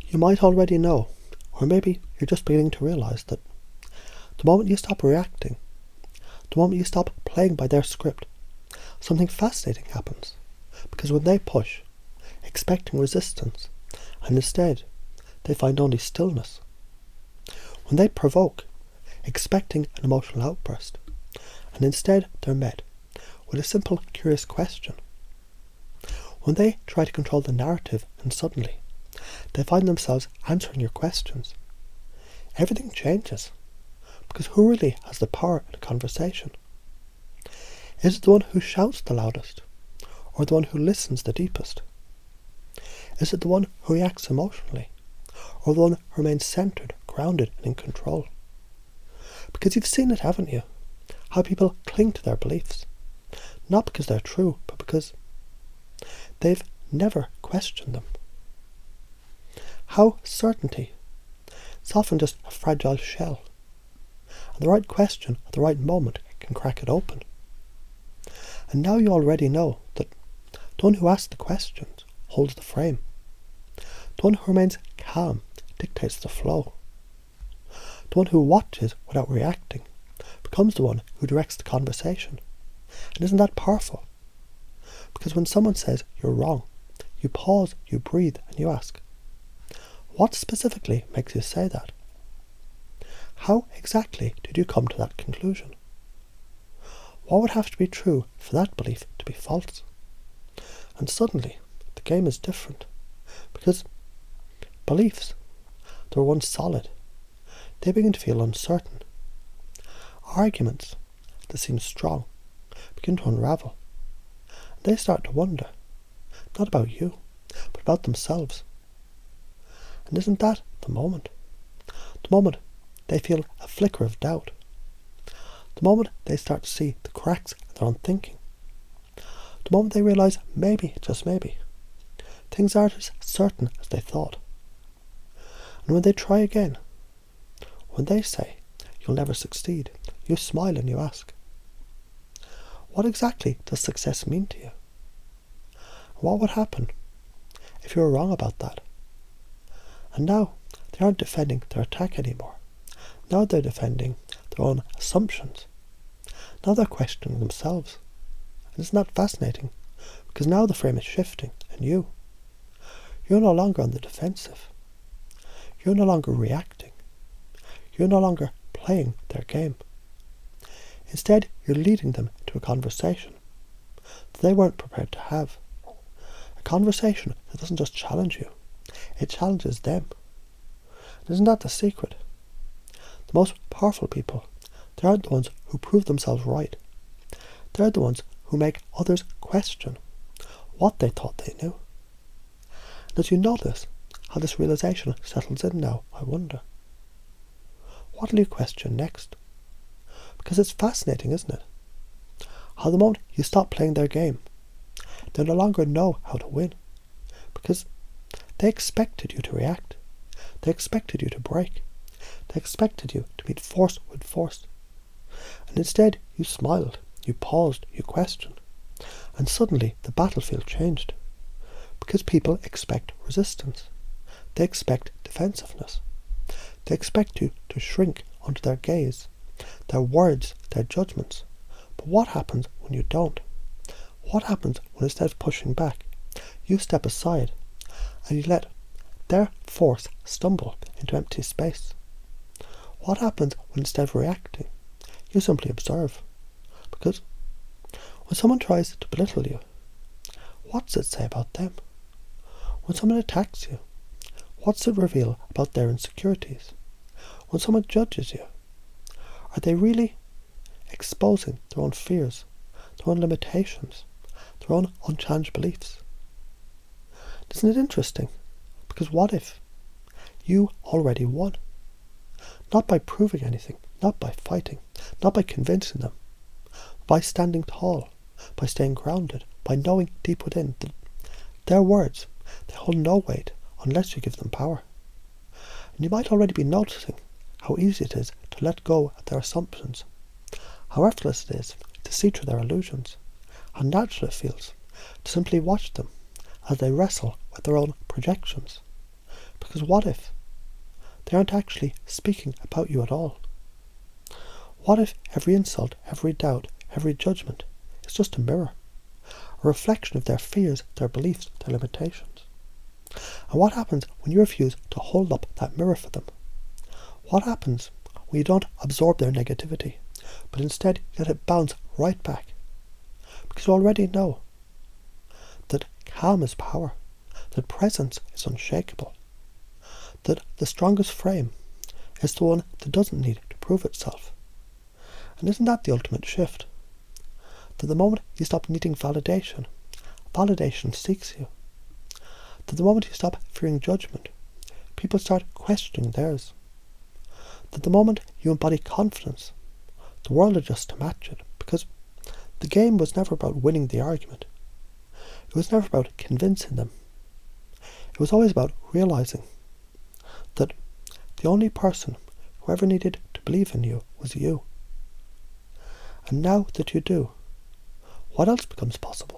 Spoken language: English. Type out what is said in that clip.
You might already know, or maybe you're just beginning to realise that the moment you stop reacting, the moment you stop playing by their script, something fascinating happens. Because when they push, expecting resistance, and instead they find only stillness. When they provoke, expecting an emotional outburst, and instead they're met with a simple, curious question. When they try to control the narrative and suddenly they find themselves answering your questions, everything changes. Because who really has the power in a conversation? Is it the one who shouts the loudest, or the one who listens the deepest? Is it the one who reacts emotionally, or the one who remains centred, grounded and in control? Because you've seen it, haven't you? How people cling to their beliefs, not because they're true, but because they've never questioned them. How certainty is often just a fragile shell, and the right question at the right moment can crack it open. And now you already know that the one who asks the questions holds the frame. The one who remains calm dictates the flow. The one who watches without reacting becomes the one who directs the conversation. And isn't that powerful? Because when someone says you're wrong, you pause, you breathe, and you ask, what specifically makes you say that? How exactly did you come to that conclusion? What would have to be true for that belief to be false? And suddenly, the game is different. Because beliefs that were once solid, they begin to feel uncertain. Arguments that seem strong begin to unravel. And they start to wonder, not about you, but about themselves. And isn't that the moment? The moment they feel a flicker of doubt. The moment they start to see the cracks in their own thinking. The moment they realise maybe, just maybe, things aren't as certain as they thought. And when they try again, when they say, you'll never succeed, you smile and you ask, what exactly does success mean to you? And what would happen if you were wrong about that? And now they aren't defending their attack anymore. Now they're defending their own assumptions. Now they're questioning themselves. And isn't that fascinating? Because now the frame is shifting, and you're no longer on the defensive. You're no longer reacting. You're no longer playing their game. Instead, you're leading them to a conversation that they weren't prepared to have. A conversation that doesn't just challenge you, it challenges them. And isn't that the secret? The most powerful people, they aren't the ones who prove themselves right. They're the ones who make others question what they thought they knew. And as you notice how this realization settles in now, I wonder, what will you question next? Because it's fascinating, isn't it? How the moment you stop playing their game, they no longer know how to win. Because they expected you to react. They expected you to break. They expected you to meet force with force. And instead you smiled, you paused, you questioned. And suddenly the battlefield changed. Because people expect resistance. They expect defensiveness. They expect you to shrink under their gaze, their words, their judgments. But what happens when you don't? What happens when instead of pushing back, you step aside and you let their force stumble into empty space? What happens when instead of reacting, you simply observe? Because when someone tries to belittle you, what does it say about them? When someone attacks you, what does it reveal about their insecurities? When someone judges you, are they really exposing their own fears, their own limitations, their own unchallenged beliefs? Isn't it interesting? Because what if you already won? Not by proving anything, not by fighting, not by convincing them, by standing tall, by staying grounded, by knowing deep within that their words, they hold no weight unless you give them power. And you might already be noticing how easy it is to let go of their assumptions, how effortless it is to see through their illusions, how natural it feels to simply watch them as they wrestle with their own projections. Because what if they aren't actually speaking about you at all? What if every insult, every doubt, every judgment is just a mirror, a reflection of their fears, their beliefs, their limitations? And what happens when you refuse to hold up that mirror for them? What happens when you don't absorb their negativity, but instead you let it bounce right back? Because you already know that calm is power, that presence is unshakable, that the strongest frame is the one that doesn't need to prove itself. And isn't that the ultimate shift? That the moment you stop needing validation, validation seeks you. That the moment you stop fearing judgment, people start questioning theirs. That the moment you embody confidence, the world adjusts to match it, because the game was never about winning the argument. It was never about convincing them. It was always about realizing that the only person who ever needed to believe in you was you. And now that you do, what else becomes possible?